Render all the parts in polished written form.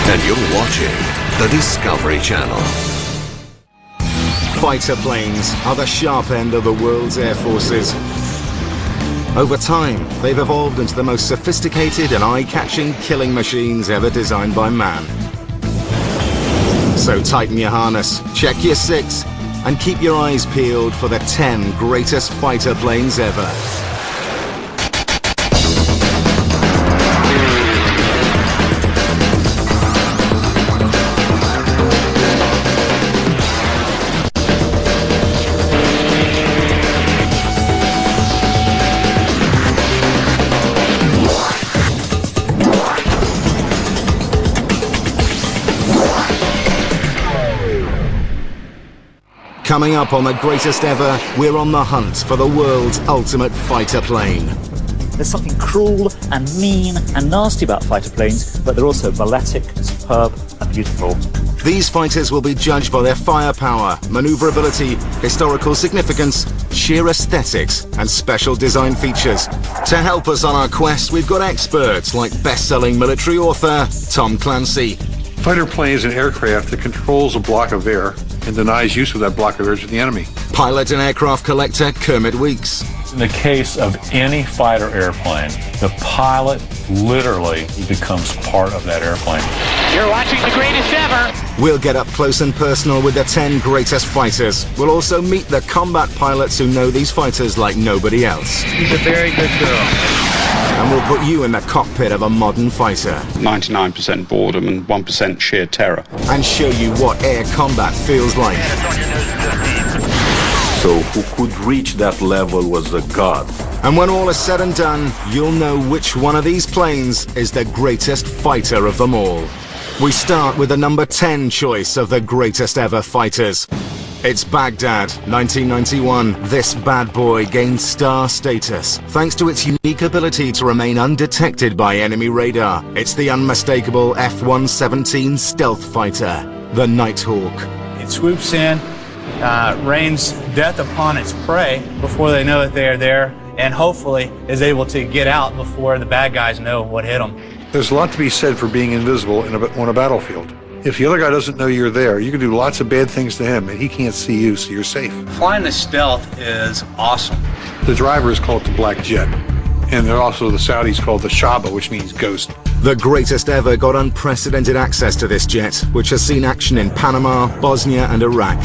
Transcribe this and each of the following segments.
And you're watching the Discovery Channel. Fighter planes are the sharp end of the world's air forces. Over time, they've evolved into the most sophisticated and eye-catching killing machines ever designed by man. So tighten your harness, check your six, and keep your eyes peeled for the 10 greatest fighter planes ever. Coming up on the greatest ever, we're on the hunt for the world's ultimate fighter plane. There's something cruel and mean and nasty about fighter planes, but they're also balletic, superb and beautiful. These fighters will be judged by their firepower, maneuverability, historical significance, sheer aesthetics and special design features. To help us on our quest, we've got experts like best-selling military author Tom Clancy. Fighter plane is an aircraft that controls a block of air and denies use of that block of air to the enemy. Pilot and aircraft collector Kermit Weeks. In the case of any fighter airplane, the pilot literally becomes part of that airplane. You're watching the greatest ever. We'll get up close and personal with the 10 greatest fighters. We'll also meet the combat pilots who know these fighters like nobody else. She's a very good girl. And we'll put you in the cockpit of a modern fighter. 99% boredom and 1% sheer terror. And show you what air combat feels like. So who could reach that level was a god. And when all is said and done, you'll know which one of these planes is the greatest fighter of them all. We start with the number 10 choice of the greatest ever fighters. It's Baghdad, 1991. This bad boy gained star status thanks to its unique ability to remain undetected by enemy radar. It's the unmistakable F-117 stealth fighter, the Nighthawk. It swoops in, rains death upon its prey before they know that they are there, and hopefully is able to get out before the bad guys know what hit them. There's a lot to be said for being invisible on a battlefield. If the other guy doesn't know you're there, you can do lots of bad things to him and he can't see you, so you're safe. Flying the stealth is awesome. The drivers call it the Black Jet, and they're also the Saudis call it the Shaba, which means ghost. The greatest ever got unprecedented access to this jet, which has seen action in Panama, Bosnia and Iraq.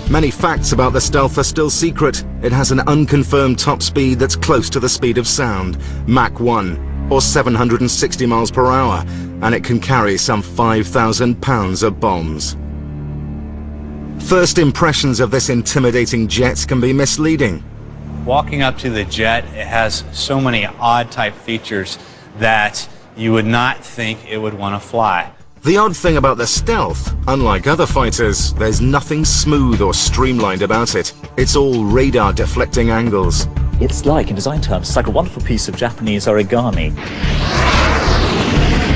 Many facts about the stealth are still secret. It has an unconfirmed top speed that's close to the speed of sound, Mach 1, or 760 miles per hour, and it can carry some 5,000 pounds of bombs. First impressions of this intimidating jet can be misleading. Walking up to the jet, it has so many odd type features that you would not think it would want to fly. The odd thing about the stealth, unlike other fighters, there's nothing smooth or streamlined about it. It's all radar deflecting angles. It's like, in design terms, it's like a wonderful piece of Japanese origami.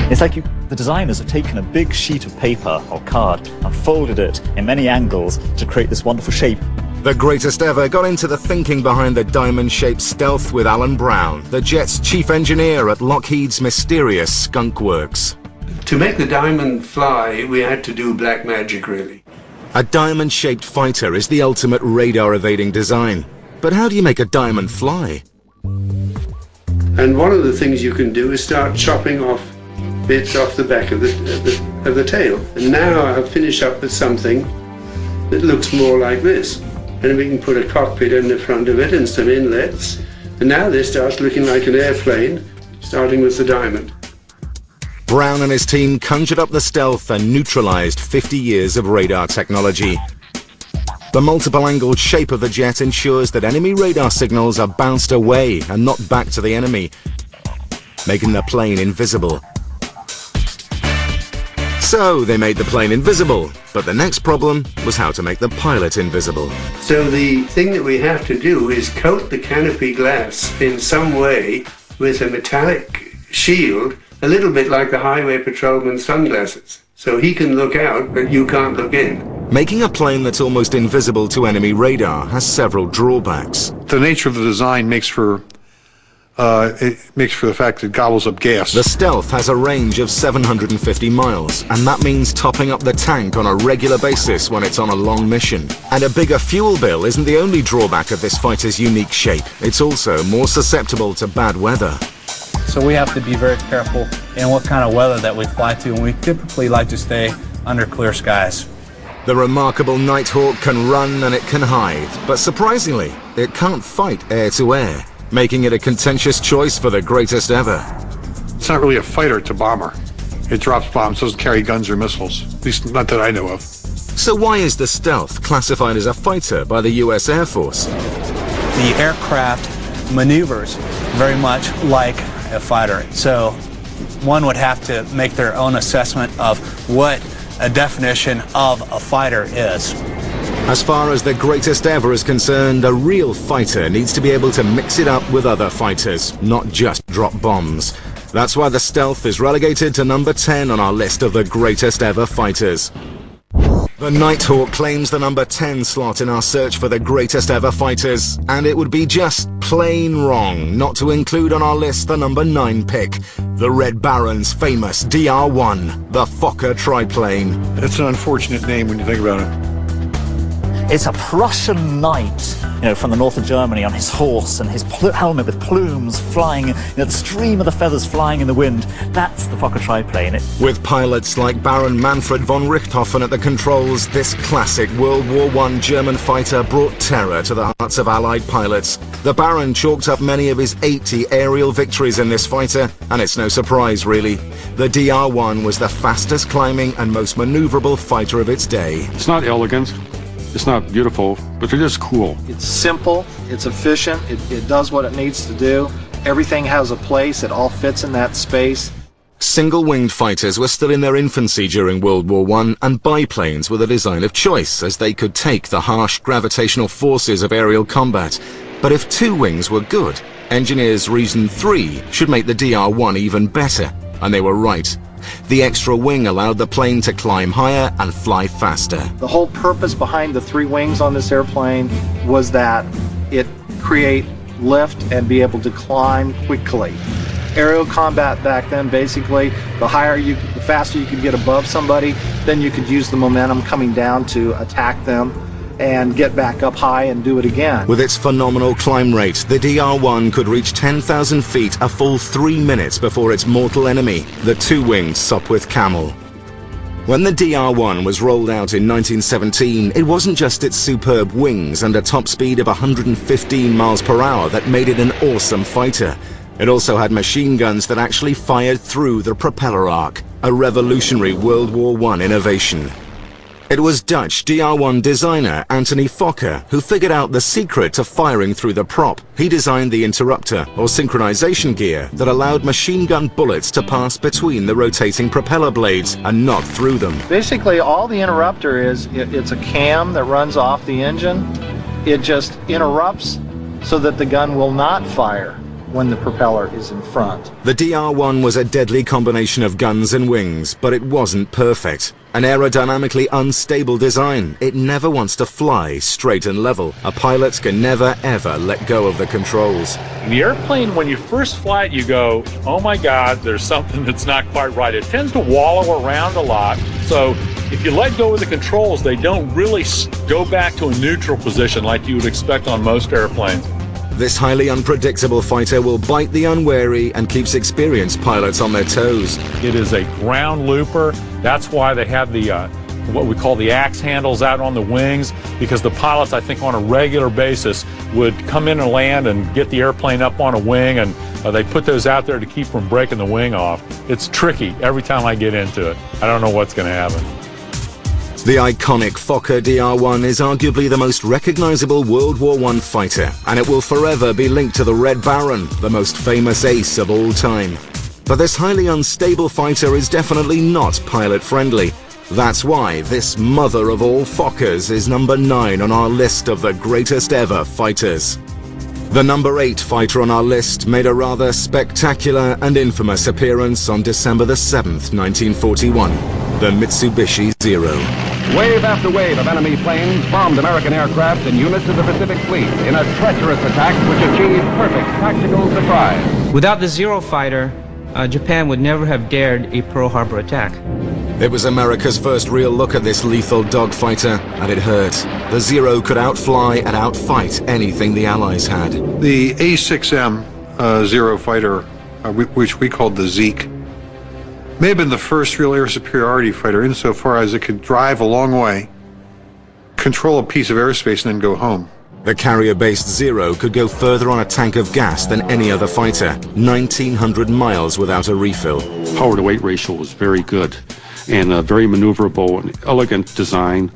It's like the designers have taken a big sheet of paper or card and folded it in many angles to create this wonderful shape. The greatest ever got into the thinking behind the diamond-shaped stealth with Alan Brown, the jet's chief engineer at Lockheed's mysterious Skunk Works. To make the diamond fly, we had to do black magic, really. A diamond-shaped fighter is the ultimate radar-evading design. But how do you make a diamond fly? And one of the things you can do is start chopping off bits off the back of the tail. And now I've finished up with something that looks more like this. And we can put a cockpit in the front of it and some inlets. And now this starts looking like an airplane, starting with the diamond. Brown and his team conjured up the stealth and neutralized 50 years of radar technology. The multiple-angled shape of the jet ensures that enemy radar signals are bounced away and not back to the enemy, making the plane invisible. So they made the plane invisible, but the next problem was how to make the pilot invisible. So the thing that we have to do is coat the canopy glass in some way with a metallic shield, a little bit like the highway patrolman's sunglasses, so he can look out but you can't look in. Making a plane that's almost invisible to enemy radar has several drawbacks. The nature of the design makes for it makes for the fact that it gobbles up gas. The Stealth has a range of 750 miles, and that means topping up the tank on a regular basis when it's on a long mission. And a bigger fuel bill isn't the only drawback of this fighter's unique shape. It's also more susceptible to bad weather. So we have to be very careful in what kind of weather that we fly to, and we typically like to stay under clear skies. The remarkable Nighthawk can run and it can hide, but surprisingly, it can't fight air-to-air, making it a contentious choice for the greatest ever. It's not really a fighter, it's a bomber. It drops bombs, doesn't carry guns or missiles, at least not that I know of. So why is the Stealth classified as a fighter by the US Air Force? The aircraft maneuvers very much like a fighter, so one would have to make their own assessment of what a definition of a fighter is. As far as the greatest ever is concerned, a real fighter needs to be able to mix it up with other fighters, not just drop bombs. That's why the Stealth is relegated to number 10 on our list of the greatest ever fighters. The Nighthawk claims the number 10 slot in our search for the greatest ever fighters, and it would be just plain wrong not to include on our list the number 9 pick, the Red Baron's famous DR-1, the Fokker triplane. It's an unfortunate name when you think about it. It's a Prussian knight, from the north of Germany on his horse and his helmet with plumes flying, the stream of the feathers flying in the wind. That's the Fokker triplane. With pilots like Baron Manfred von Richthofen at the controls, this classic World War I German fighter brought terror to the hearts of Allied pilots. The Baron chalked up many of his 80 aerial victories in this fighter, and it's no surprise, really. The DR-1 was the fastest climbing and most maneuverable fighter of its day. It's not elegant. It's not beautiful, but it is cool. It's simple, it's efficient, it does what it needs to do. Everything has a place, it all fits in that space. Single-winged fighters were still in their infancy during World War I, and biplanes were the design of choice, as they could take the harsh gravitational forces of aerial combat. But if 2 wings were good, engineers reasoned 3 should make the DR-1 even better, and they were right. The extra wing allowed the plane to climb higher and fly faster. The whole purpose behind the 3 wings on this airplane was that it create lift and be able to climb quickly. Aerial combat back then, basically, the faster you could get above somebody, then you could use the momentum coming down to attack them and get back up high and do it again. With its phenomenal climb rate, the DR-1 could reach 10,000 feet a full 3 minutes before its mortal enemy, the 2-winged Sopwith Camel. When the DR-1 was rolled out in 1917, it wasn't just its superb wings and a top speed of 115 miles per hour that made it an awesome fighter. It also had machine guns that actually fired through the propeller arc, a revolutionary World War I innovation. It was Dutch DR-1 designer Anthony Fokker who figured out the secret to firing through the prop. He designed the interrupter, or synchronization gear, that allowed machine gun bullets to pass between the rotating propeller blades and not through them. Basically, all the interrupter is, it's a cam that runs off the engine. It just interrupts so that the gun will not fire when the propeller is in front. The DR-1 was a deadly combination of guns and wings, but it wasn't perfect. An aerodynamically unstable design. It never wants to fly straight and level. A pilot can never ever let go of the controls. The airplane, when you first fly it, you go, oh my God, there's something that's not quite right. It tends to wallow around a lot. So if you let go of the controls, they don't really go back to a neutral position like you would expect on most airplanes. This highly unpredictable fighter will bite the unwary and keeps experienced pilots on their toes. It is a ground looper. That's why they have the what we call the axe handles out on the wings, because the pilots, I think, on a regular basis would come in and land and get the airplane up on a wing, and they put those out there to keep from breaking the wing off. It's tricky every time I get into it. I don't know what's going to happen. The iconic Fokker DR-1 is arguably the most recognizable World War I fighter, and it will forever be linked to the Red Baron, the most famous ace of all time. But this highly unstable fighter is definitely not pilot-friendly. That's why this mother of all Fokkers is number 9 on our list of the greatest ever fighters. The number 8 fighter on our list made a rather spectacular and infamous appearance on December the 7th, 1941, the Mitsubishi Zero. Wave after wave of enemy planes bombed American aircraft and units of the Pacific Fleet in a treacherous attack which achieved perfect tactical surprise. Without the Zero fighter, Japan would never have dared a Pearl Harbor attack. It was America's first real look at this lethal dogfighter, and it hurt. The Zero could outfly and outfight anything the Allies had. The A6M Zero fighter, which we called the Zeke, may have been the first real air superiority fighter insofar as it could drive a long way, control a piece of airspace, and then go home. The carrier-based Zero could go further on a tank of gas than any other fighter, 1,900 miles without a refill. Power-to-weight ratio was very good, and very maneuverable and elegant design,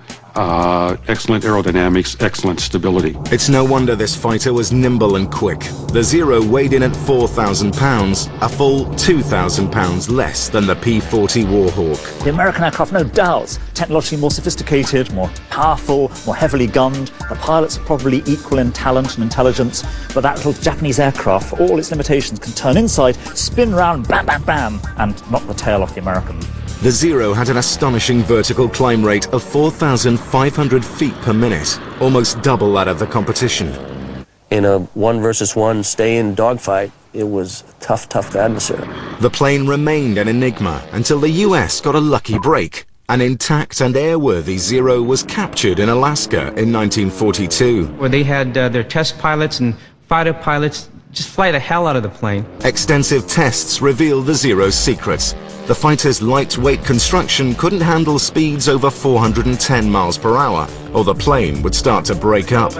excellent aerodynamics, excellent stability. It's no wonder this fighter was nimble and quick. The Zero weighed in at 4,000 pounds, a full 2,000 pounds less than the P-40 Warhawk. The American aircraft, no doubt, technologically more sophisticated, more powerful, more heavily gunned. The pilots are probably equal in talent and intelligence, but that little Japanese aircraft, for all its limitations, can turn inside, spin round, bam, bam, bam, and knock the tail off the American. The Zero had an astonishing vertical climb rate of 4,500 feet per minute, almost double that of the competition. In a 1 versus 1 stay-in dogfight, it was a tough adversary. The plane remained an enigma until the US got a lucky break. An intact and airworthy Zero was captured in Alaska in 1942. Where they had their test pilots and fighter pilots just fly the hell out of the plane. Extensive tests revealed the Zero's secrets. The fighter's lightweight construction couldn't handle speeds over 410 miles per hour, or the plane would start to break up.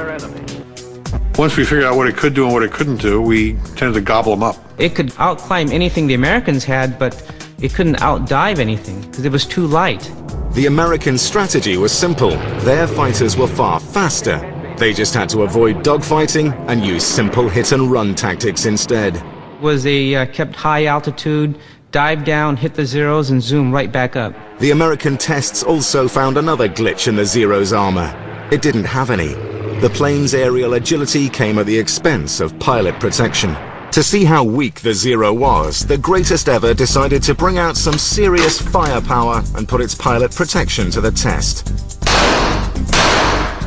Once we figured out what it could do and what it couldn't do, we tended to gobble them up. It could outclimb anything the Americans had, but it couldn't outdive anything because it was too light. The American strategy was simple. Their fighters were far faster. They just had to avoid dogfighting and use simple hit-and-run tactics instead. Was they kept high altitude, dive down, hit the Zeros, and zoom right back up. The American tests also found another glitch in the Zero's armor. It didn't have any. The plane's aerial agility came at the expense of pilot protection. To see how weak the Zero was, the Greatest Ever decided to bring out some serious firepower and put its pilot protection to the test.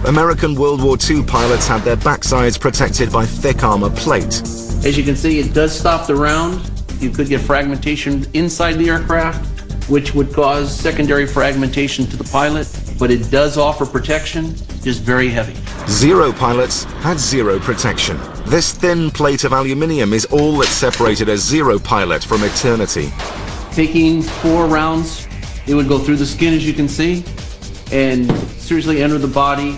American World War II pilots had their backsides protected by thick armor plate. As you can see, it does stop the round. You could get fragmentation inside the aircraft, which would cause secondary fragmentation to the pilot, but it does offer protection, just very heavy. Zero pilots had zero protection. This thin plate of aluminium is all that separated a Zero pilot from eternity. Taking 4 rounds, it would go through the skin, as you can see, and seriously enter the body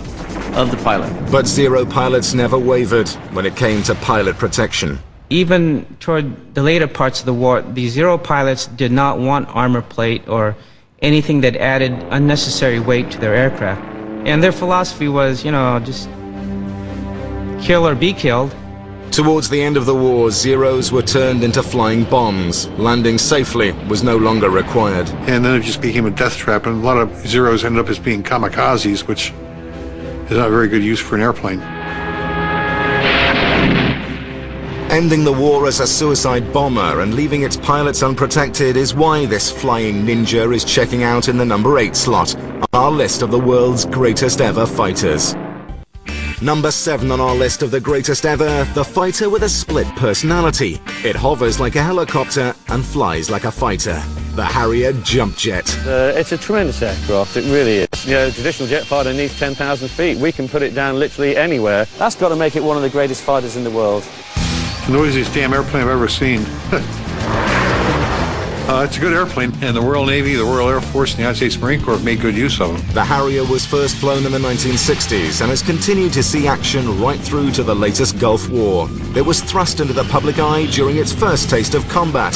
of the pilot. But Zero pilots never wavered when it came to pilot protection. Even toward the later parts of the war, the Zero pilots did not want armor plate or anything that added unnecessary weight to their aircraft. And their philosophy was, just kill or be killed. Towards the end of the war, Zeros were turned into flying bombs. Landing safely was no longer required. And then it just became a death trap, and a lot of Zeros ended up as being kamikazes, which is not very good use for an airplane. Ending the war as a suicide bomber and leaving its pilots unprotected is why this flying ninja is checking out in the number 8 slot on our list of the world's greatest ever fighters. Number 7 on our list of the greatest ever, the fighter with a split personality. It hovers like a helicopter and flies like a fighter. The Harrier Jump Jet. It's a tremendous aircraft, it really is. A traditional jet fighter needs 10,000 feet. We can put it down literally anywhere. That's got to make it one of the greatest fighters in the world. The noisiest damn airplane I've ever seen. It's a good airplane, and the Royal Navy, the Royal Air Force, and the United States Marine Corps have made good use of them. The Harrier was first flown in the 1960s and has continued to see action right through to the latest Gulf War. It was thrust into the public eye during its first taste of combat,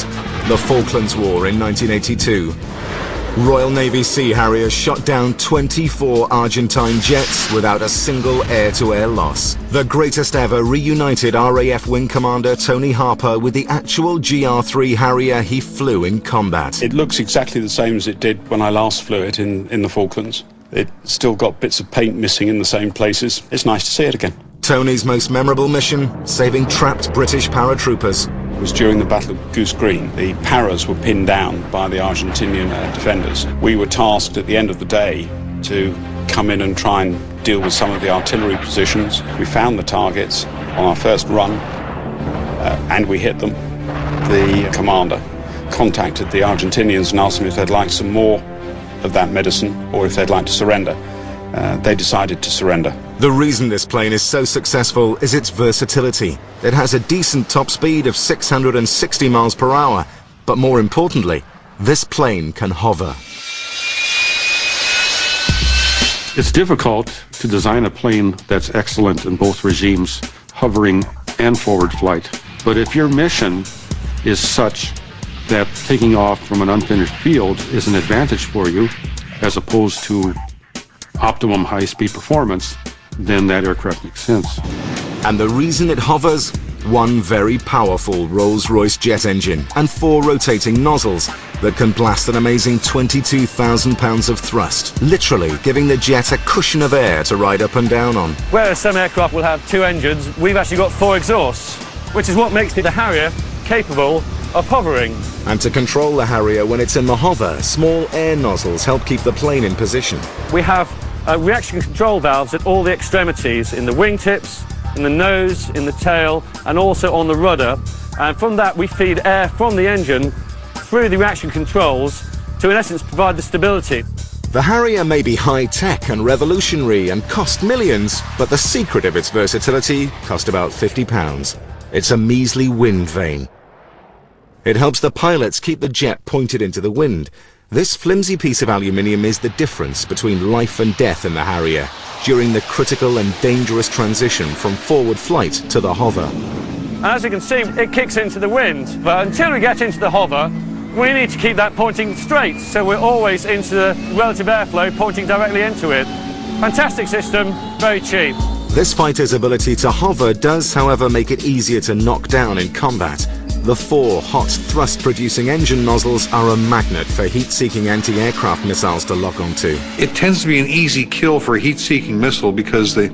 the Falklands War in 1982. Royal Navy Sea Harriers shot down 24 Argentine jets without a single air-to-air loss. The greatest ever reunited RAF Wing Commander Tony Harper with the actual GR3 Harrier he flew in combat. It looks exactly the same as it did when I last flew it in the Falklands. It's still got bits of paint missing in the same places. It's nice to see it again. Tony's most memorable mission, saving trapped British paratroopers. It was during the Battle of Goose Green. The paras were pinned down by the Argentinian defenders. We were tasked at the end of the day to come in and try and deal with some of the artillery positions. We found the targets on our first run, and we hit them. The commander contacted the Argentinians and asked them if they'd like some more of that medicine or if they'd like to surrender. They decided to surrender. The reason this plane is so successful is its versatility. It has a decent top speed of 660 miles per hour, but more importantly, this plane can hover. It's difficult to design a plane that's excellent in both regimes, hovering and forward flight. But if your mission is such that taking off from an unfinished field is an advantage for you, as opposed to optimum high-speed performance, then that aircraft makes sense. And the reason it hovers? One very powerful Rolls-Royce jet engine and 4 rotating nozzles that can blast an amazing 22,000 pounds of thrust, literally giving the jet a cushion of air to ride up and down on. Whereas some aircraft will have 2 engines, we've actually got 4 exhausts, which is what makes the Harrier capable of hovering. And to control the Harrier when it's in the hover, small air nozzles help keep the plane in position. We have reaction control valves at all the extremities, in the wingtips, in the nose, in the tail, and also on the rudder. And from that we feed air from the engine through the reaction controls to, in essence, provide the stability. The Harrier may be high-tech and revolutionary and cost millions, but the secret of its versatility cost about £50. It's a measly wind vane. It helps the pilots keep the jet pointed into the wind. This flimsy piece of aluminium is the difference between life and death in the Harrier during the critical and dangerous transition from forward flight to the hover. And as you can see, it kicks into the wind, but until we get into the hover, we need to keep that pointing straight, so we're always into the relative airflow pointing directly into it. Fantastic system, very cheap. This fighter's ability to hover does, however, make it easier to knock down in combat. The 4 hot thrust-producing engine nozzles are a magnet for heat-seeking anti-aircraft missiles to lock onto. It tends to be an easy kill for a heat-seeking missile because the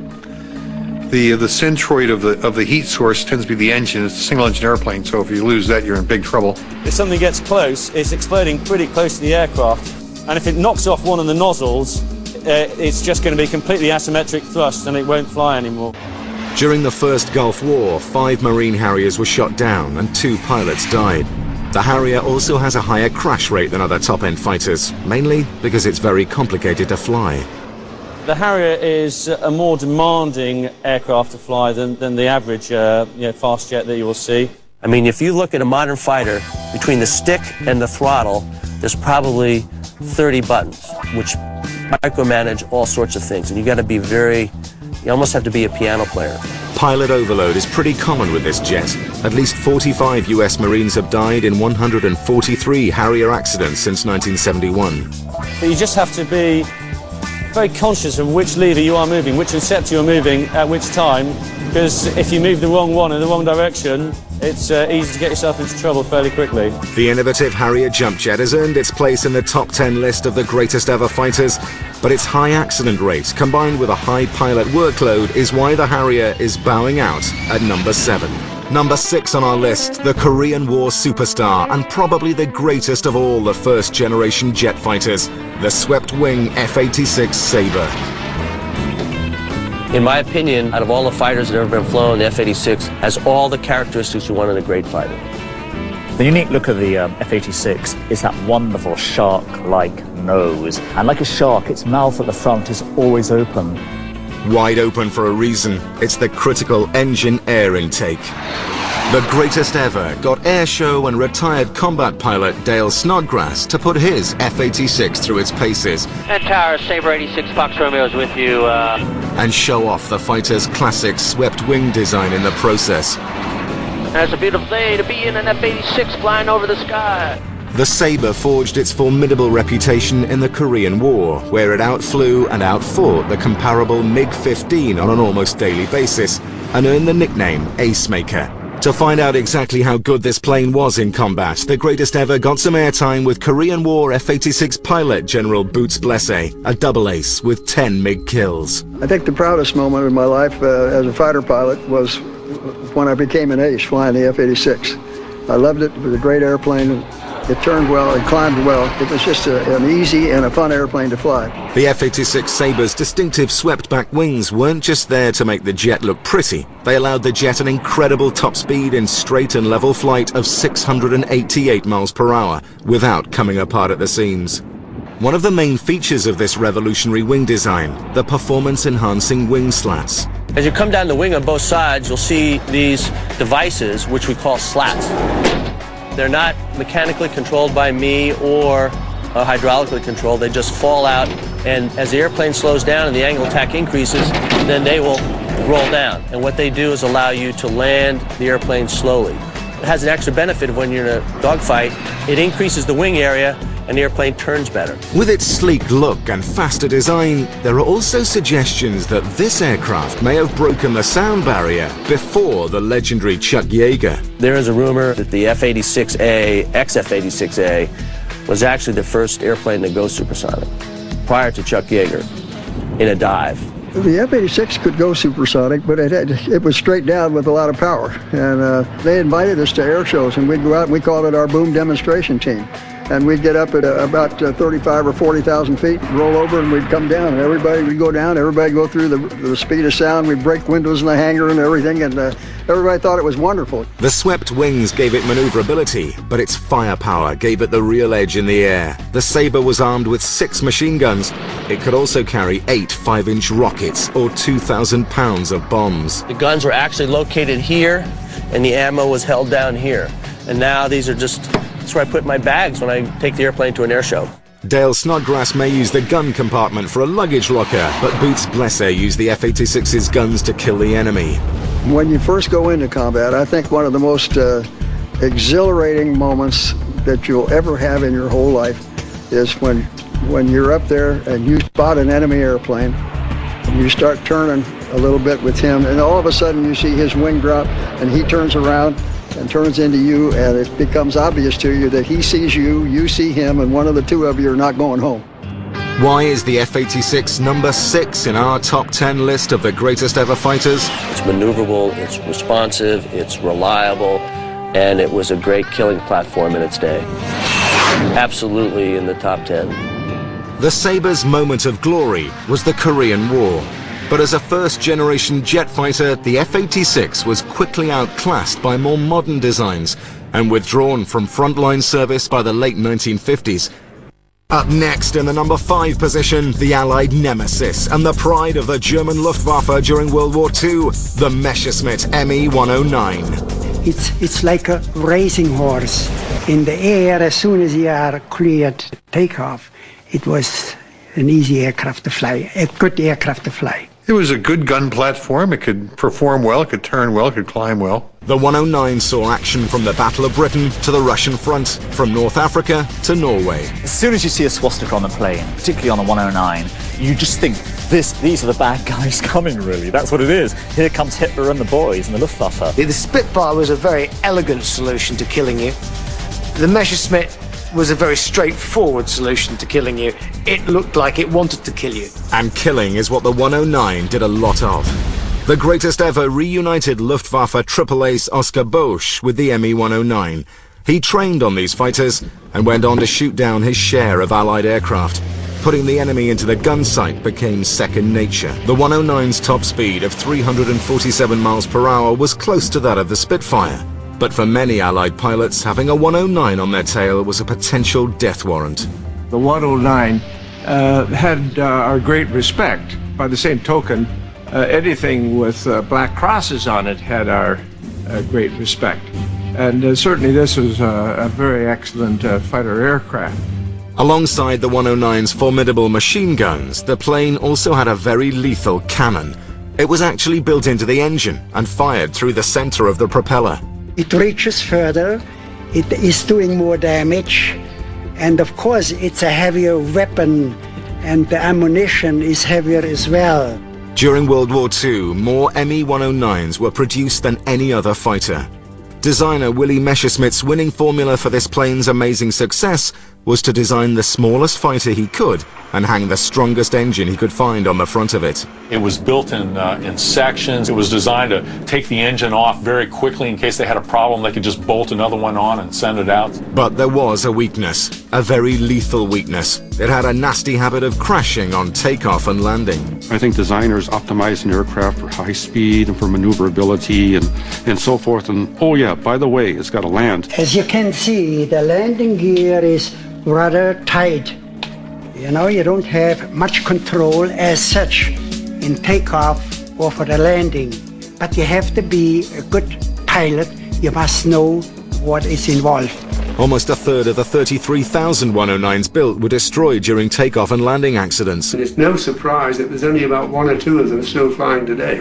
centroid of the heat source tends to be the engine. It's a single-engine airplane, so if you lose that, you're in big trouble. If something gets close, it's exploding pretty close to the aircraft, and if it knocks off one of the nozzles, it's just going to be completely asymmetric thrust and it won't fly anymore. During the First Gulf War, 5 Marine Harriers were shot down and 2 pilots died. The Harrier also has a higher crash rate than other top-end fighters, mainly because it's very complicated to fly. The Harrier is a more demanding aircraft to fly than the average fast jet that you will see. I mean, if you look at a modern fighter, between the stick and the throttle, there's probably 30 buttons, which micromanage all sorts of things, and you got to be you almost have to be a piano player. Pilot overload is pretty common with this jet. At least 45 US Marines have died in 143 Harrier accidents since 1971. But you just have to be very conscious of which lever you are moving, which inceptor you're moving at which time, because if you move the wrong one in the wrong direction, it's easy to get yourself into trouble fairly quickly. The innovative Harrier jump jet has earned its place in the top 10 list of the greatest ever fighters, but its high accident rate, combined with a high pilot workload, is why the Harrier is bowing out at number 7. Number 6 on our list, the Korean War superstar, and probably the greatest of all the first-generation jet fighters, the swept-wing F-86 Sabre. In my opinion, out of all the fighters that have ever been flown, the F-86 has all the characteristics you want in a great fighter. The unique look of the F-86 is that wonderful shark-like nose. And like a shark, its mouth at the front is always open. Wide open for a reason. It's the critical engine air intake. The greatest ever got airshow and retired combat pilot Dale Snodgrass to put his F-86 through its paces. And Tower, Sabre 86, Fox Romeo's with you. And show off the fighter's classic swept-wing design in the process. That's a beautiful day to be in an F-86 flying over the sky. The Sabre forged its formidable reputation in the Korean War, where it outflew and outfought the comparable MiG-15 on an almost daily basis, and earned the nickname Ace Maker. To find out exactly how good this plane was in combat, the greatest ever got some airtime with Korean War F-86 pilot General Boots Blesse, a double ace with 10 MiG kills. I think the proudest moment in my life as a fighter pilot was when I became an ace flying the F-86. I loved it. It was a great airplane. It turned well, it climbed well. It was just an easy and a fun airplane to fly. The F-86 Saber's distinctive swept-back wings weren't just there to make the jet look pretty. They allowed the jet an incredible top speed in straight and level flight of 688 miles per hour without coming apart at the seams. One of the main features of this revolutionary wing design, the performance-enhancing wing slats. As you come down the wing on both sides, you'll see these devices, which we call slats. They're not mechanically controlled by me or hydraulically controlled. They just fall out, and as the airplane slows down and the angle of attack increases, then they will roll down. And what they do is allow you to land the airplane slowly. It has an extra benefit of when you're in a dogfight. It increases the wing area and the airplane turns better. With its sleek look and faster design, there are also suggestions that this aircraft may have broken the sound barrier before the legendary Chuck Yeager. There is a rumor that the F-86A, ex-F-86A, was actually the first airplane to go supersonic, prior to Chuck Yeager, in a dive. The F-86 could go supersonic, but it was straight down with a lot of power. And they invited us to air shows, and we'd go out and we called it our boom demonstration team. And we'd get up at about 35 or 40,000 feet, roll over, and we'd come down. And everybody would go down, everybody would go through the speed of sound. We'd break windows in the hangar and everything, and everybody thought it was wonderful. The swept wings gave it maneuverability, but its firepower gave it the real edge in the air. The Sabre was armed with 6 machine guns. It could also carry 8 5-inch rockets, or 2,000 pounds of bombs. The guns were actually located here, and the ammo was held down here. And now these are just... That's where I put my bags when I take the airplane to an air show. Dale Snodgrass may use the gun compartment for a luggage locker, but Boots Blesser used the F-86's guns to kill the enemy. When you first go into combat, I think one of the most exhilarating moments that you'll ever have in your whole life is when you're up there and you spot an enemy airplane and you start turning a little bit with him, and all of a sudden you see his wing drop and he turns around and turns into you, and it becomes obvious to you that he sees you, you see him, and one of the two of you are not going home. Why is the F-86 number 6 in our top 10 list of the greatest ever fighters? It's maneuverable, it's responsive, it's reliable, and it was a great killing platform in its day. Absolutely in the top 10. The Sabre's moment of glory was the Korean War. But as a first-generation jet fighter, the F-86 was quickly outclassed by more modern designs and withdrawn from frontline service by the late 1950s. Up next in the number 5 position, the Allied nemesis and the pride of the German Luftwaffe during World War II, the Messerschmitt Me-109. It's like a racing horse. In the air, as soon as you are cleared takeoff, it was an easy aircraft to fly, a good aircraft to fly. It was a good gun platform. It could perform well, it could turn well, it could climb well. The 109 saw action from the Battle of Britain to the Russian front, from North Africa to Norway. As soon as you see a swastika on the plane, particularly on the 109, you just think, these are the bad guys coming, really. That's what it is. Here comes Hitler and the boys and the Luftwaffe. The Spitfire was a very elegant solution to killing you. The Messerschmitt was a very straightforward solution to killing you. It looked like it wanted to kill you. And killing is what the 109 did a lot of. The greatest ever reunited Luftwaffe triple ace Oscar Bosch with the Me-109. He trained on these fighters and went on to shoot down his share of Allied aircraft. Putting the enemy into the gun sight became second nature. The 109's top speed of 347 miles per hour was close to that of the Spitfire. But for many Allied pilots, having a 109 on their tail was a potential death warrant. The 109 had our great respect. By the same token, anything with black crosses on it had our great respect. And certainly this was a very excellent fighter aircraft. Alongside the 109's formidable machine guns, the plane also had a very lethal cannon. It was actually built into the engine and fired through the center of the propeller. It reaches further, it is doing more damage, and of course it's a heavier weapon, and the ammunition is heavier as well. During World War II, more Me-109s were produced than any other fighter. Designer Willy Messerschmitt's winning formula for this plane's amazing success was to design the smallest fighter he could and hang the strongest engine he could find on the front of it. It was built in sections. It was designed to take the engine off very quickly in case they had a problem. They could just bolt another one on and send it out. But there was a weakness, a very lethal weakness. It had a nasty habit of crashing on takeoff and landing. I think designers optimize an aircraft for high speed and for maneuverability and so forth. And oh yeah, by the way, it's got to land. As you can see, the landing gear is rather tight. You know, you don't have much control as such in takeoff or for the landing. But you have to be a good pilot. You must know what is involved. Almost a third of the 33,000 109s built were destroyed during takeoff and landing accidents. And it's no surprise that there's only about 1 or 2 of them still flying today.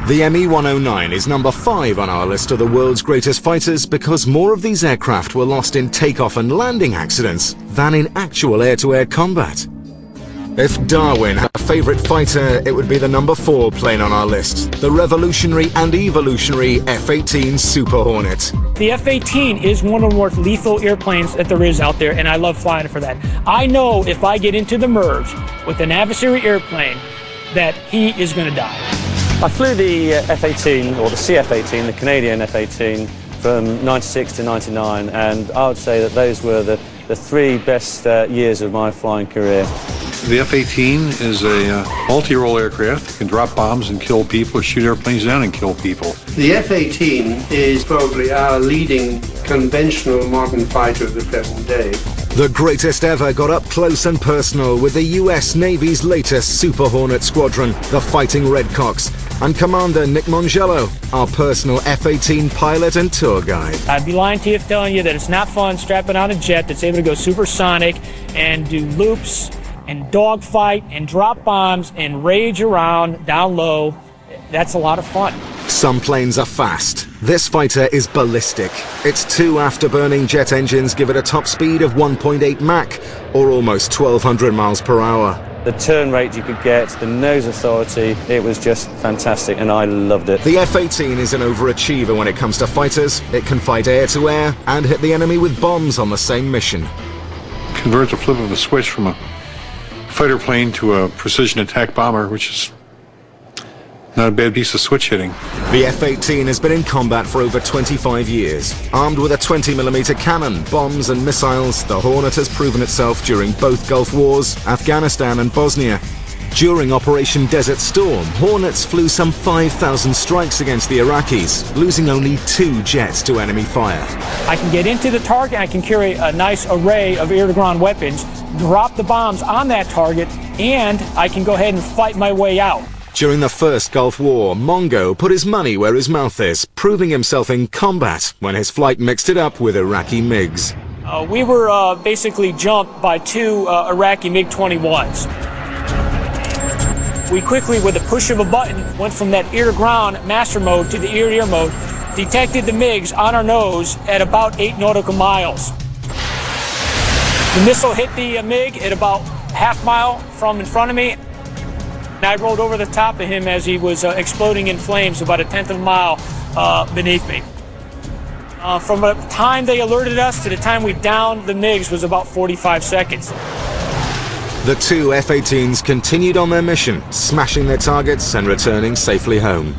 The ME-109 is number 5 on our list of the world's greatest fighters because more of these aircraft were lost in takeoff and landing accidents than in actual air-to-air combat. If Darwin had a favourite fighter, it would be the number 4 plane on our list, the revolutionary and evolutionary F-18 Super Hornet. The F-18 is one of the more lethal airplanes that there is out there, and I love flying for that. I know if I get into the merge with an adversary airplane that he is going to die. I flew the F-18, or the CF-18, the Canadian F-18, from 96 to 99, and I would say that those were the 3 best years of my flying career. The F-18 is a multi-role aircraft that can drop bombs and kill people, or shoot airplanes down and kill people. The F-18 is probably our leading conventional modern fighter of the present day. The greatest ever got up close and personal with the US Navy's latest Super Hornet squadron, the Fighting Redcocks, and Commander Nick Mongello, our personal F-18 pilot and tour guide. I'd be lying to you if telling you that it's not fun strapping on a jet that's able to go supersonic and do loops and dogfight and drop bombs and rage around down low. That's a lot of fun. Some planes are fast. This fighter is ballistic. Its 2 afterburning jet engines give it a top speed of 1.8 Mach, or almost 1,200 miles per hour. The turn rate you could get, the nose authority, it was just fantastic, and I loved it. The F-18 is an overachiever when it comes to fighters. It can fight air-to-air and hit the enemy with bombs on the same mission. Convert the flip of a switch from a fighter plane to a precision attack bomber, which is not a bad piece of switch hitting. The F-18 has been in combat for over 25 years. Armed with a 20mm cannon, bombs and missiles, the Hornet has proven itself during both Gulf Wars, Afghanistan and Bosnia. During Operation Desert Storm, Hornets flew some 5,000 strikes against the Iraqis, losing only 2 jets to enemy fire. I can get into the target, I can carry a nice array of air-to-ground weapons, drop the bombs on that target, and I can go ahead and fight my way out. During the first Gulf War, Mongo put his money where his mouth is, proving himself in combat when his flight mixed it up with Iraqi MiGs. We were basically jumped by 2 Iraqi MiG-21s. We quickly, with a push of a button, went from that ear-to-ground master mode to the ear-to-ear mode, detected the MiGs on our nose at about 8 nautical miles. The missile hit the MiG at about half mile from in front of me. And I rolled over the top of him as he was exploding in flames about 1/10 of a mile beneath me. From the time they alerted us to the time we downed the MiGs was about 45 seconds. The 2 F-18s continued on their mission, smashing their targets and returning safely home.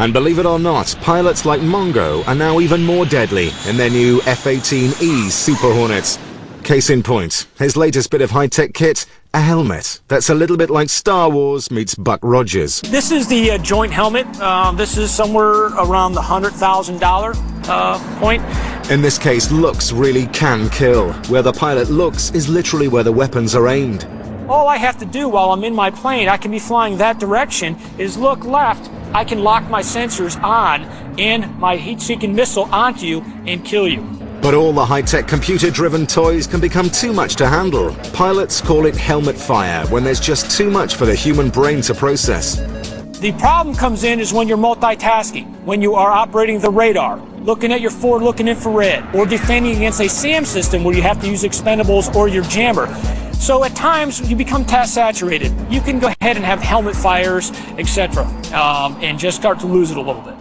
And believe it or not, pilots like Mongo are now even more deadly in their new F-18E Super Hornets. Case in point, his latest bit of high-tech kit, a helmet that's a little bit like Star Wars meets Buck Rogers. This is the joint helmet. This is somewhere around the $100,000 point. In this case, looks really can kill. Where the pilot looks is literally where the weapons are aimed. All I have to do while I'm in my plane, I can be flying that direction, is look left. I can lock my sensors on and my heat-seeking missile onto you and kill you. But all the high-tech computer-driven toys can become too much to handle. Pilots call it helmet fire when there's just too much for the human brain to process. The problem comes in is when you're multitasking, when you are operating the radar, looking at your forward-looking infrared, or defending against a SAM system where you have to use expendables or your jammer. So at times you become task saturated. You can go ahead and have helmet fires, etc., and just start to lose it a little bit.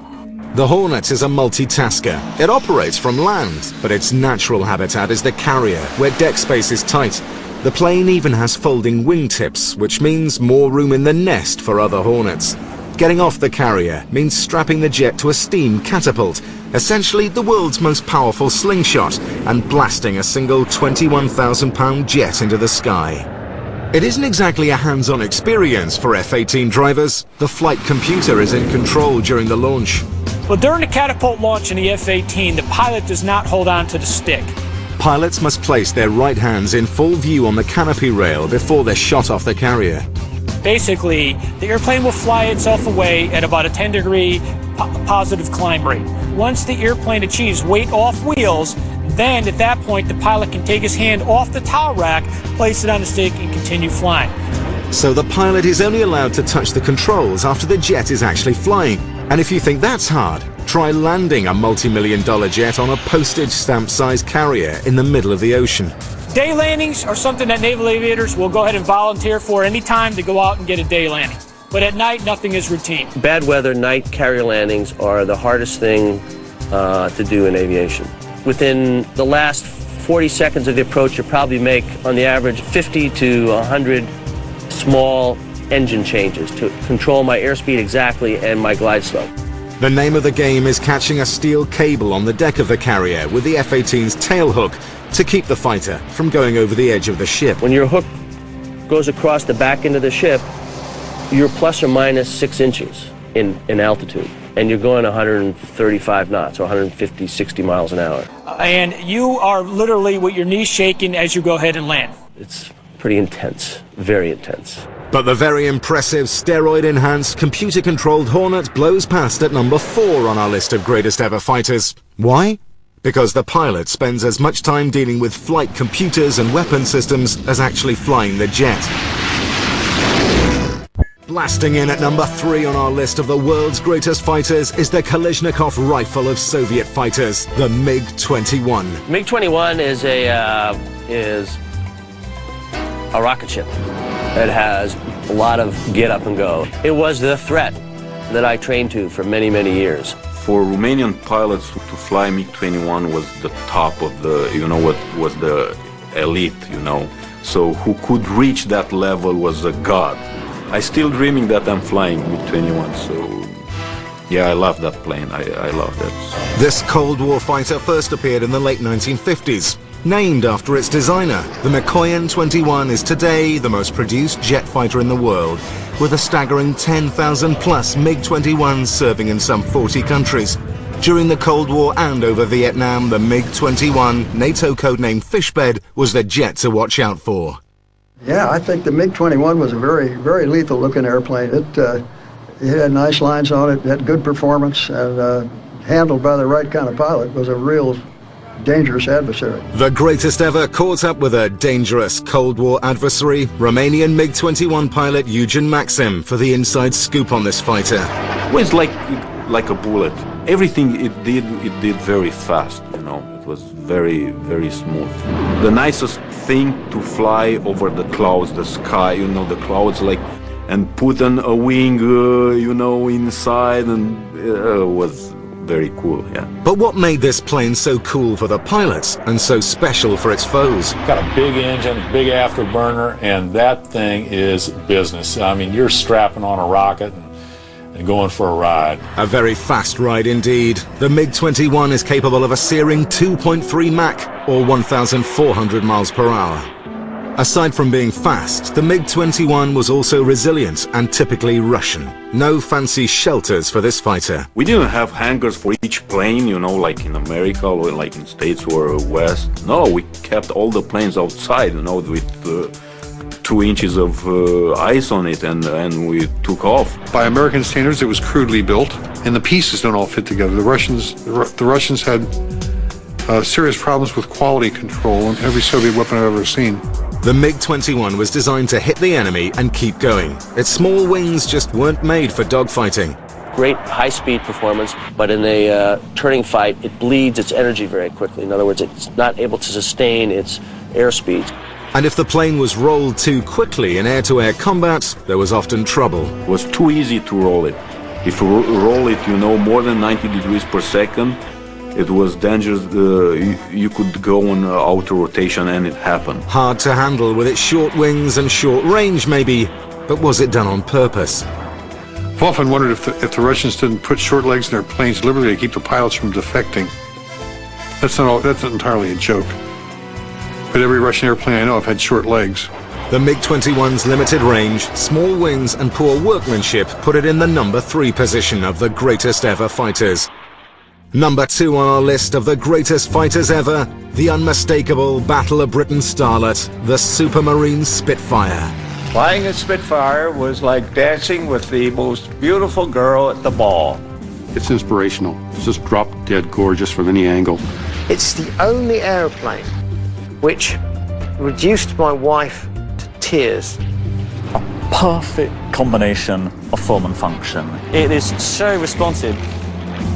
The Hornet is a multitasker. It operates from land, but its natural habitat is the carrier, where deck space is tight. The plane even has folding wingtips, which means more room in the nest for other Hornets. Getting off the carrier means strapping the jet to a steam catapult, essentially the world's most powerful slingshot, and blasting a single 21,000-pound jet into the sky. It isn't exactly a hands-on experience for F-18 drivers. The flight computer is in control during the launch. But during the catapult launch in the F-18, the pilot does not hold on to the stick. Pilots must place their right hands in full view on the canopy rail before they're shot off the carrier. Basically, the airplane will fly itself away at about a 10-degree positive climb rate. Once the airplane achieves weight off wheels, then at that point the pilot can take his hand off the towel rack, place it on the stick, and continue flying. So the pilot is only allowed to touch the controls after the jet is actually flying. And if you think that's hard, try landing a multi-million-dollar jet on a postage stamp-sized carrier in the middle of the ocean. Day landings are something that naval aviators will go ahead and volunteer for any time to go out and get a day landing. But at night, nothing is routine. Bad weather night carrier landings are the hardest thing to do in aviation. Within the last 40 seconds of the approach, you probably make, on the average, 50 to 100 small engine changes to control my airspeed exactly and my glide slope. The name of the game is catching a steel cable on the deck of the carrier with the F-18's tail hook to keep the fighter from going over the edge of the ship. When your hook goes across the back end of the ship, you're plus or minus 6 inches in altitude, and you're going 135 knots, or 150, 60 miles an hour. And you are literally with your knees shaking as you go ahead and land. It's pretty intense, very intense. But the very impressive steroid-enhanced, computer-controlled Hornet blows past at number 4 on our list of greatest ever fighters. Why? Because the pilot spends as much time dealing with flight computers and weapon systems as actually flying the jet. Blasting in at number 3 on our list of the world's greatest fighters is the Kalashnikov rifle of Soviet fighters, the MiG-21. MiG-21 is a rocket ship. It has a lot of get up and go. It was the threat that I trained to for many, many years. For Romanian pilots to fly MiG-21 was the top of the, what was the elite, So who could reach that level was a god. I'm still dreaming that I'm flying MiG-21, so yeah, I love that plane. I love that. This Cold War fighter first appeared in the late 1950s. Named after its designer, the Mikoyan 21 is today the most produced jet fighter in the world, with a staggering 10,000 plus MiG-21s serving in some 40 countries. During the Cold War and over Vietnam, the MiG-21, NATO codenamed Fishbed, was the jet to watch out for. Yeah, I think the MiG-21 was a very, very lethal-looking airplane. It had nice lines on it, had good performance, and handled by the right kind of pilot was a real dangerous adversary. The greatest ever caught up with a dangerous Cold War adversary, Romanian MiG-21 pilot Eugen Maxim, for the inside scoop on this fighter. It was like a bullet. Everything it did very fast, It was very, very smooth. The nicest thing to fly over the clouds, the sky, the clouds, and put on a wing, inside, and it was very cool, yeah. But what made this plane so cool for the pilots and so special for its foes? Got a big engine, big afterburner, and that thing is business. I mean, you're strapping on a rocket and going for a ride. A very fast ride indeed. The MiG-21 is capable of a searing 2.3 Mach, or 1,400 miles per hour. Aside from being fast, the MiG-21 was also resilient and typically Russian. No fancy shelters for this fighter. We didn't have hangars for each plane, like in America or like in States or West. No, we kept all the planes outside, with 2 inches of ice on it, and we took off. By American standards, it was crudely built, and the pieces don't all fit together. The Russians had serious problems with quality control on every Soviet weapon I've ever seen. The MiG-21 was designed to hit the enemy and keep going. Its small wings just weren't made for dogfighting. Great high-speed performance, but in a turning fight, it bleeds its energy very quickly. In other words, it's not able to sustain its airspeed. And if the plane was rolled too quickly in air-to-air combat, there was often trouble. It was too easy to roll it. If you roll it, you know, more than 90 degrees per second, it was dangerous. You could go on auto rotation and it happened. Hard to handle with its short wings and short range, maybe, but was it done on purpose? I've often wondered if the Russians didn't put short legs in their planes deliberately to keep the pilots from defecting. That's not entirely a joke. But every Russian airplane I know of had short legs. The MiG-21's limited range, small wings and poor workmanship put it in the number 3 position of the greatest ever fighters. Number 2 on our list of the greatest fighters ever, the unmistakable Battle of Britain starlet, the Supermarine Spitfire. Flying a Spitfire was like dancing with the most beautiful girl at the ball. It's inspirational. It's just drop-dead gorgeous from any angle. It's the only aeroplane which reduced my wife to tears. A perfect combination of form and function. It is so responsive.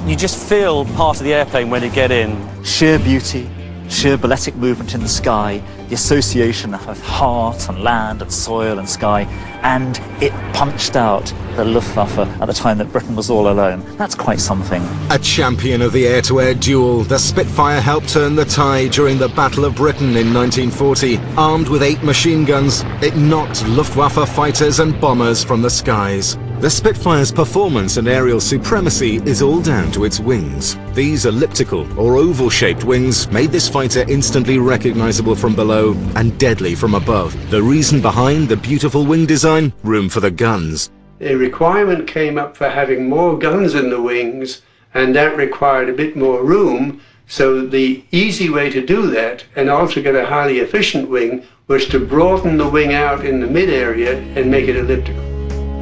You just feel part of the airplane when you get in. Sheer beauty, sheer balletic movement in the sky, the association of heart and land and soil and sky, and it punched out the Luftwaffe at the time that Britain was all alone. That's quite something. A champion of the air-to-air duel, the Spitfire helped turn the tide during the Battle of Britain in 1940. Armed with 8 machine guns, it knocked Luftwaffe fighters and bombers from the skies. The Spitfire's performance and aerial supremacy is all down to its wings. These elliptical or oval-shaped wings made this fighter instantly recognizable from below and deadly from above. The reason behind the beautiful wing design? Room for the guns. A requirement came up for having more guns in the wings, and that required a bit more room. So the easy way to do that, and also get a highly efficient wing, was to broaden the wing out in the mid-area and make it elliptical.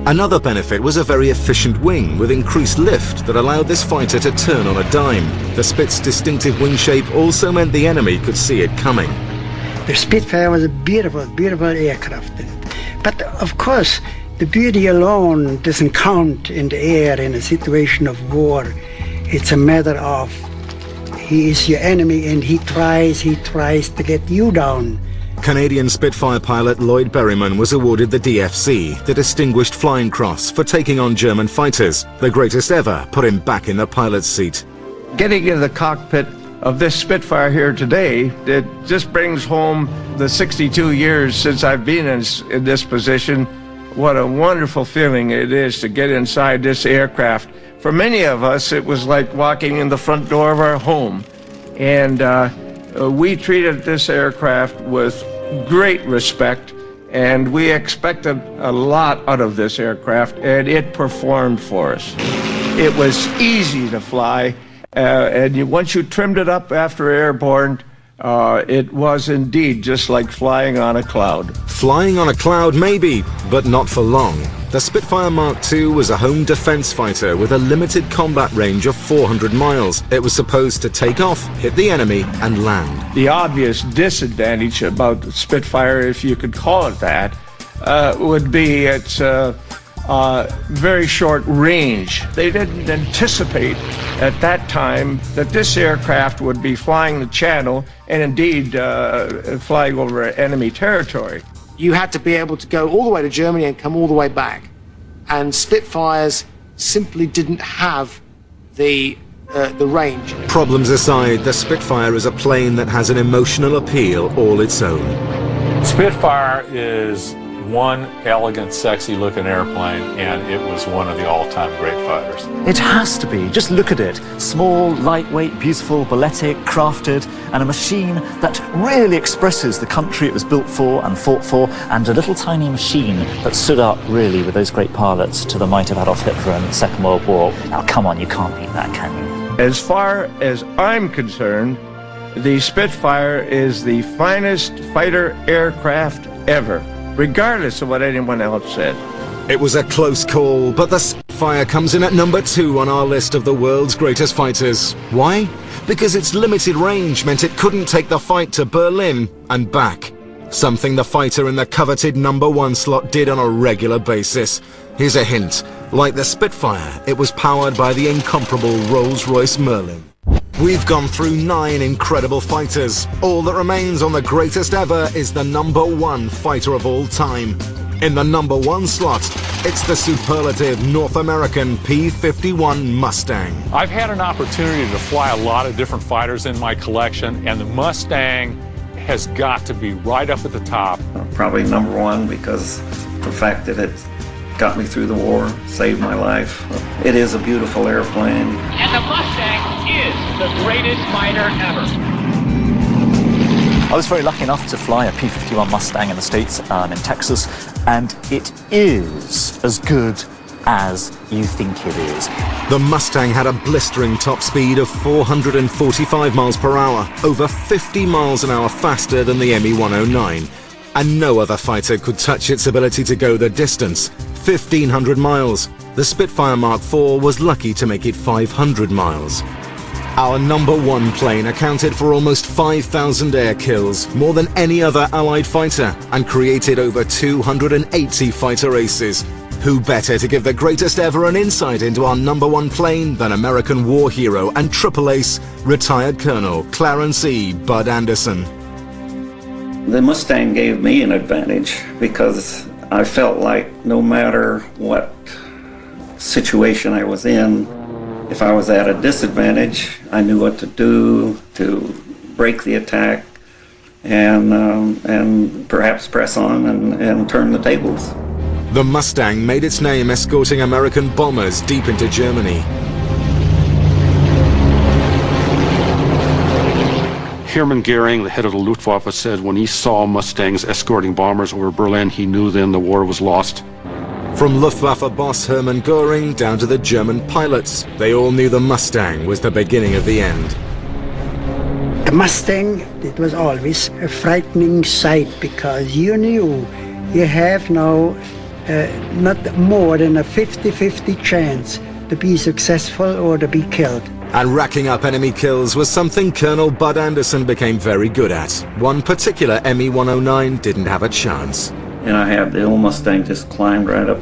Another benefit was a very efficient wing with increased lift that allowed this fighter to turn on a dime. The Spit's distinctive wing shape also meant the enemy could see it coming. The Spitfire was a beautiful, beautiful aircraft. But of course, the beauty alone doesn't count in the air in a situation of war. It's a matter of he is your enemy and he tries to get you down. Canadian Spitfire pilot Lloyd Berryman was awarded the DFC, the Distinguished Flying Cross, for taking on German fighters. The greatest ever put him back in the pilot's seat. Getting in the cockpit of this Spitfire here today, it just brings home the 62 years since I've been in this position. What a wonderful feeling it is to get inside this aircraft. For many of us, it was like walking in the front door of our home. And we treated this aircraft with great respect, and we expected a lot out of this aircraft, and it performed for us. It was easy to fly, and once you trimmed it up after airborne, it was indeed just like flying on a cloud. Flying on a cloud, maybe, but not for long. The Spitfire Mark II was a home defense fighter with a limited combat range of 400 miles. It was supposed to take off, hit the enemy, and land. The obvious disadvantage about the Spitfire, if you could call it that, would be its very short range. They didn't anticipate at that time that this aircraft would be flying the channel and indeed flying over enemy territory. You had to be able to go all the way to Germany and come all the way back. And Spitfires simply didn't have the range. Problems aside, the Spitfire is a plane that has an emotional appeal all its own. Spitfire is one elegant, sexy-looking airplane, and it was one of the all-time great fighters. It has to be. Just look at it. Small, lightweight, beautiful, balletic, crafted, and a machine that really expresses the country it was built for and fought for, and a little tiny machine that stood up really with those great pilots to the might of Adolf Hitler in the Second World War. Now, come on, you can't beat that, can you? As far as I'm concerned, the Spitfire is the finest fighter aircraft ever, regardless of what anyone else said. It was a close call, but the Spitfire comes in at number 2 on our list of the world's greatest fighters. Why? Because its limited range meant it couldn't take the fight to Berlin and back. Something the fighter in the coveted number 1 slot did on a regular basis. Here's a hint. Like the Spitfire, it was powered by the incomparable Rolls-Royce Merlin. We've gone through 9 incredible fighters. All that remains on the greatest ever is the number 1 fighter of all time. In the number 1 slot, it's the superlative North American P-51 Mustang. I've had an opportunity to fly a lot of different fighters in my collection, and the Mustang has got to be right up at the top. Probably number 1 because the fact that it got me through the war, saved my life. It is a beautiful airplane. And the Mustang is the greatest fighter ever. I was very lucky enough to fly a P-51 Mustang in the States, in Texas, and it is as good as you think it is. The Mustang had a blistering top speed of 445 miles per hour, over 50 miles an hour faster than the ME-109. And no other fighter could touch its ability to go the distance, 1,500 miles. The Spitfire Mark IV was lucky to make it 500 miles. Our number 1 plane accounted for almost 5,000 air kills, more than any other Allied fighter, and created over 280 fighter aces. Who better to give the greatest ever an insight into our number 1 plane than American war hero and triple ace, retired Colonel Clarence E. Bud Anderson. The Mustang gave me an advantage because I felt like no matter what situation I was in, if I was at a disadvantage, I knew what to do to break the attack and perhaps press on and turn the tables. The Mustang made its name escorting American bombers deep into Germany. Hermann Goering, the head of the Luftwaffe, said when he saw Mustangs escorting bombers over Berlin, he knew then the war was lost. From Luftwaffe boss Hermann Goering down to the German pilots, they all knew the Mustang was the beginning of the end. The Mustang, it was always a frightening sight because you knew you have now not more than a 50-50 chance to be successful or to be killed. And racking up enemy kills was something Colonel Bud Anderson became very good at. One particular ME-109 didn't have a chance. And I had the old Mustang just climbed right up,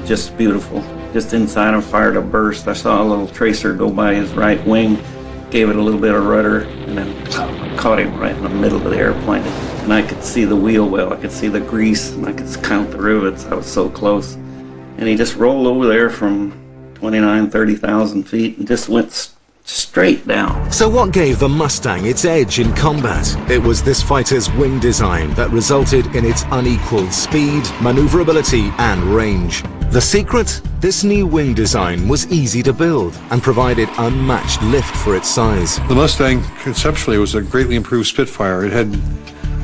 just beautiful. Just inside and fired a burst. I saw a little tracer go by his right wing, gave it a little bit of rudder, and then caught him right in the middle of the airplane. And I could see the wheel well, I could see the grease, and I could count the rivets. I was so close. And he just rolled over there from 29, 30,000 feet and just went straight down. So what gave the Mustang its edge in combat? It was this fighter's wing design that resulted in its unequaled speed, maneuverability and range. The secret? This new wing design was easy to build and provided unmatched lift for its size. The Mustang conceptually was a greatly improved Spitfire. It had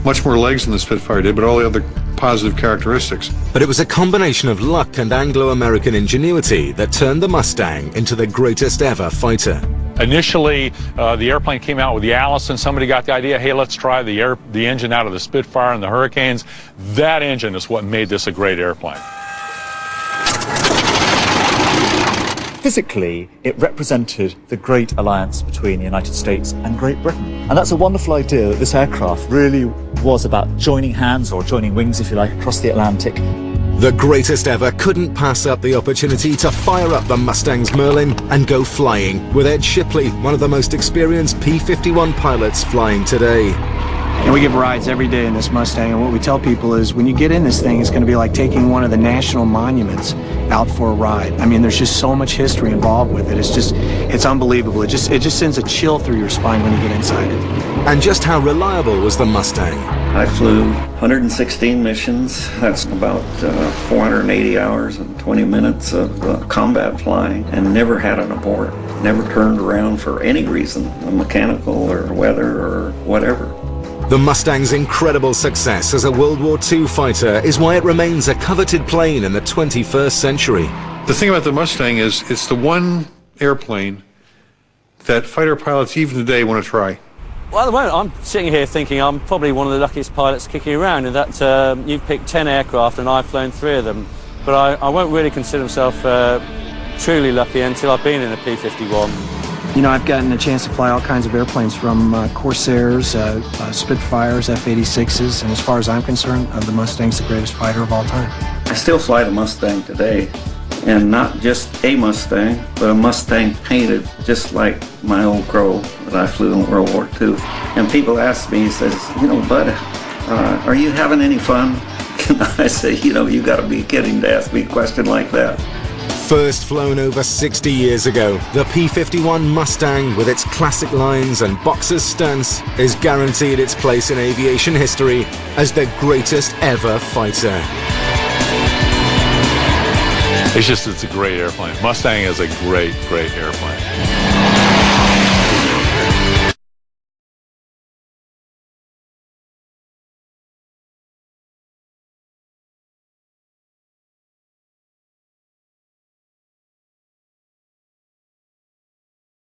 much more legs than the Spitfire did, but all the other positive characteristics. But it was a combination of luck and Anglo-American ingenuity that turned the Mustang into the greatest ever fighter. Initially, the airplane came out with the Allison. Somebody got the idea, hey, let's try the engine out of the Spitfire and the Hurricanes. That engine is what made this a great airplane. Physically, it represented the great alliance between the United States and Great Britain. And that's a wonderful idea, that this aircraft really was about joining hands, or joining wings, if you like, across the Atlantic. The greatest ever couldn't pass up the opportunity to fire up the Mustang's Merlin and go flying with Ed Shipley, one of the most experienced P-51 pilots flying today. And we give rides every day in this Mustang, and what we tell people is when you get in this thing, it's going to be like taking one of the national monuments out for a ride. I mean, there's just so much history involved with it. It's unbelievable. It just sends a chill through your spine when you get inside it. And just how reliable was the Mustang? I flew 116 missions. That's about 480 hours and 20 minutes of combat flying, and never had an abort. Never turned around for any reason, mechanical or weather or whatever. The Mustang's incredible success as a World War II fighter is why it remains a coveted plane in the 21st century. The thing about the Mustang is it's the one airplane that fighter pilots even today want to try. Well, at the moment, I'm sitting here thinking I'm probably one of the luckiest pilots kicking around, in that you've picked 10 aircraft and I've flown 3 of them. But I won't really consider myself truly lucky until I've been in a P-51. You know, I've gotten a chance to fly all kinds of airplanes, from Corsairs, Spitfires, F-86s, and as far as I'm concerned, the Mustang's the greatest fighter of all time. I still fly the Mustang today, and not just a Mustang, but a Mustang painted just like my old Crow that I flew in World War II. And people ask me, he says, you know, Bud, are you having any fun And I say, you know, you got to be kidding to ask me a question like that. First flown over 60 years ago, the P-51 Mustang, with its classic lines and boxer stunts, is guaranteed its place in aviation history as the greatest ever fighter. It's a great airplane. Mustang is a great, great airplane.